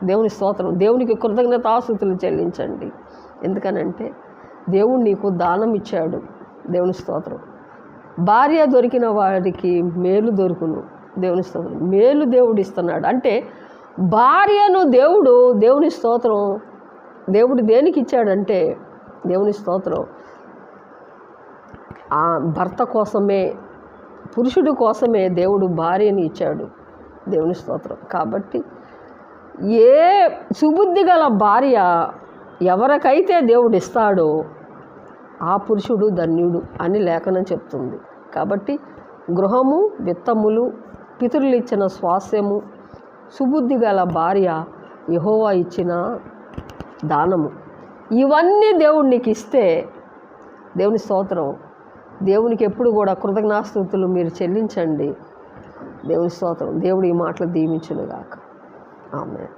దేవుని స్తోత్రం. దేవునికి కృతజ్ఞతాస్తుతులు చెల్లించండి. ఎందుకనంటే దేవుడు నీకు దానం ఇచ్చాడు. దేవుని స్తోత్రం. భార్య దొరికిన వాడికి మేలు దొరుకును. దేవుని స్తోత్రం. మేలు దేవుడు ఇస్తున్నాడు. అంటే భార్యను దేవుని స్తోత్రం, దేవుడు దేనికి ఇచ్చాడంటే దేవుని స్తోత్రం ఆ భర్త కోసమే, పురుషుడి కోసమే దేవుడు భార్యని ఇచ్చాడు. దేవుని స్తోత్రం. కాబట్టి ఏ సుబుద్ధి గల భార్య ఎవరికైతే దేవుడు ఇస్తాడో ఆ పురుషుడు ధన్యుడు అని లేఖనం చెప్తుంది. కాబట్టి గృహము, విత్తములు, పితరులు ఇచ్చిన స్వాస్యము, సుబుద్ధి గల భార్య యెహోవా ఇచ్చిన దానము, ఇవన్నీ దేవుడు నీకు ఇస్తే దేవుని స్తోత్రం. దేవునికి ఎప్పుడు కూడా కృతజ్ఞతాస్తుతులు మీరు చెల్లించండి. దేవుని స్తోత్రం. దేవుడు ఈ మాటలు దీవించునుగాక. ఆమేన్.